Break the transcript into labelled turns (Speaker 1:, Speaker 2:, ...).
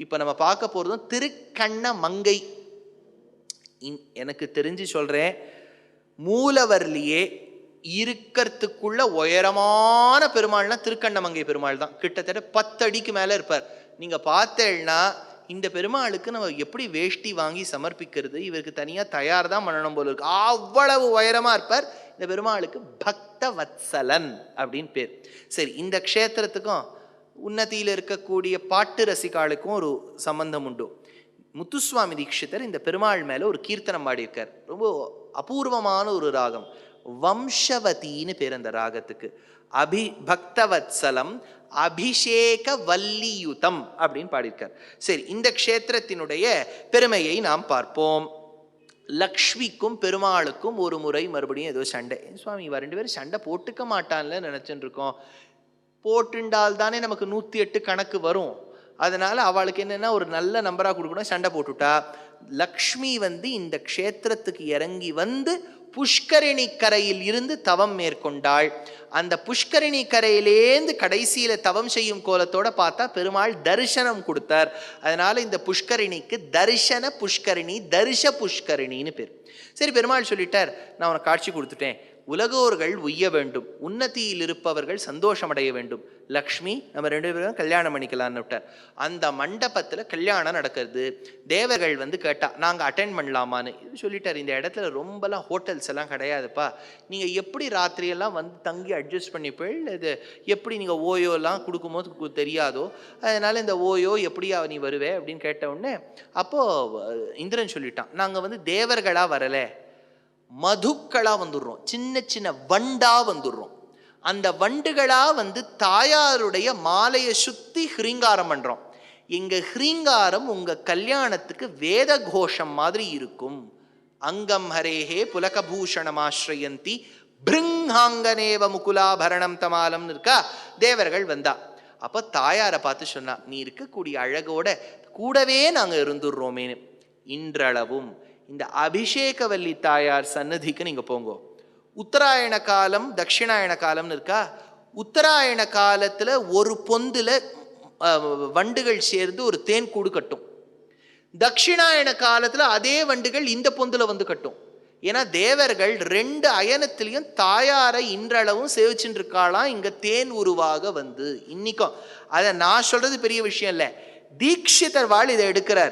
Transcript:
Speaker 1: இப்போ நம்ம பார்க்க போகிறதும் திருக்கண்ண மங்கை. எனக்கு தெரிஞ்சு சொல்கிறேன், மூலவர்லேயே இருக்கிறதுக்குள்ள உயரமான பெருமாள்னா திருக்கண்ண மங்கை பெருமாள் தான். கிட்டத்தட்ட 10 அடிக்கு மேலே இருப்பார். நீங்கள் பார்த்தேன்னா இந்த பெருமாளுக்கு நம்ம எப்படி வேஷ்டி வாங்கி சமர்ப்பிக்கிறது, இவருக்கு தனியாக தயார் தான் பண்ணணும் போல இருக்கு. அவ்வளவு உயரமாக இருப்பார். இந்த பெருமாளுக்கு பக்த வத்சலன் அப்படின்னு பேர். சரி, இந்த க்ஷேத்திரத்துக்கும் உன்னதியில் இருக்கக்கூடிய பாட்டு ரசிகாளுக்கும் ஒரு சம்பந்தம் உண்டு. முத்துசுவாமி தீட்சிதர் இந்த பெருமாள் மேலே ஒரு கீர்த்தனம் பாடியிருக்கார். ரொம்ப அபூர்வமான ஒரு ராகம், வம்சவதின்னு பேர் அந்த ராகத்துக்கு. பக்தவத்சலம் அபிஷேக வல்லியுதம் அப்படின்னு பாடியிருக்கார். சரி, இந்த க்ஷேத்திரத்தினுடைய பெருமையை நாம் பார்ப்போம். லக்ஷ்மிக்கும் பெருமாளுக்கும் ஒரு முறை மறுபடியும் ஏதோ சண்டை. சுவாமி இவ 2 பேரும் சண்டை போட்டுக்க மாட்டான்ல நினைச்சுட்டு இருக்கோம். போட்டுண்டால் தானே நமக்கு 108 கணக்கு வரும். அதனால அவளுக்கு என்னன்னா ஒரு நல்ல நம்பரா கொடுக்கணும். சண்டை போட்டுட்டா. லக்ஷ்மி இந்த க்ஷேத்திரத்துக்கு இறங்கி புஷ்கரணி கரையில் இருந்து தவம் மேற்கொண்டாள். அந்த புஷ்கரணி கரையிலேந்து கடைசியில தவம் செய்யும் கோலத்தோட பார்த்தா பெருமாள் தரிசனம் கொடுத்தார். அதனால இந்த புஷ்கரணிக்கு தரிசன புஷ்கரணி, தரிச புஷ்கரணின்னு பேர். சரி, பெருமாள் சொல்லிட்டார், நான் உனக்கு காட்சி கொடுத்துட்டேன். உலகோர்கள் உய்ய வேண்டும், உன்னதியில் இருப்பவர்கள் சந்தோஷம் அடைய வேண்டும். லக்ஷ்மி நம்ம 2 பேரும் கல்யாணம் பண்ணிக்கலான்னு விட்டார். அந்த மண்டபத்தில் கல்யாணம் நடக்கிறது. தேவர்கள் கேட்டா நாங்கள் அட்டென்ட் பண்ணலாமான்னு சொல்லிட்டார். இந்த இடத்துல ரொம்பலாம் ஹோட்டல்ஸ் எல்லாம் கிடையாதுப்பா, நீங்கள் எப்படி ராத்திரியெல்லாம் தங்கி அட்ஜஸ்ட் பண்ணிப்போய், இது எப்படி நீங்கள் ஓயோலாம் கொடுக்கும்போது தெரியாதோ, அதனால இந்த ஓயோ எப்படியா நீ வருவே அப்படின்னு கேட்ட உடனே அப்போது இந்திரன் சொல்லிட்டான், நாங்கள் தேவர்களாக வரலை, மதுக்களா வந்துடுறோம், சின்ன சின்ன வண்டா வந்துடுறோம். அந்த வண்டுகளா தாயாருடைய மாலையை சுத்தி ஹிரீங்காரம் பண்றோம். எங்க ஹிரீங்காரம் உங்க கல்யாணத்துக்கு வேத கோஷம் மாதிரி இருக்கும். அங்கம் ஹரேஹே புலகபூஷணமாஸ்ரயந்தி பிருங்காங்கனேவ முகுலாபரணம் தமாலம் இருக்கா. தேவர்கள் வந்தா. அப்ப தாயாரை பார்த்து சொன்னா, நீ இருக்கக்கூடிய அழகோட கூடவே நாங்க இருந்துடுறோமேனு. இன்றளவும் இந்த அபிஷேகவல்லி தாயார் சன்னதிக்கு நீங்க போங்க. உத்தராயண காலம், தட்சிணாயண காலம்னு இருக்கா. உத்தராயண காலத்துல ஒரு பொந்துல வண்டுகள் சேர்ந்து ஒரு தேன் கூடு கட்டும். தட்சிணாயண காலத்துல அதே வண்டுகள் இந்த பொந்துல கட்டும். ஏன்னா தேவர்கள் 2 அயனத்திலையும் தாயாரை இன்றளவும் சேவிச்சுட்டு இருக்காளாம். இங்க தேன் உருவாக இன்னைக்கும். அதை நான் சொல்றது பெரிய விஷயம் இல்லை, தீட்சிதர் வாழ் இதை எடுக்கிறார்.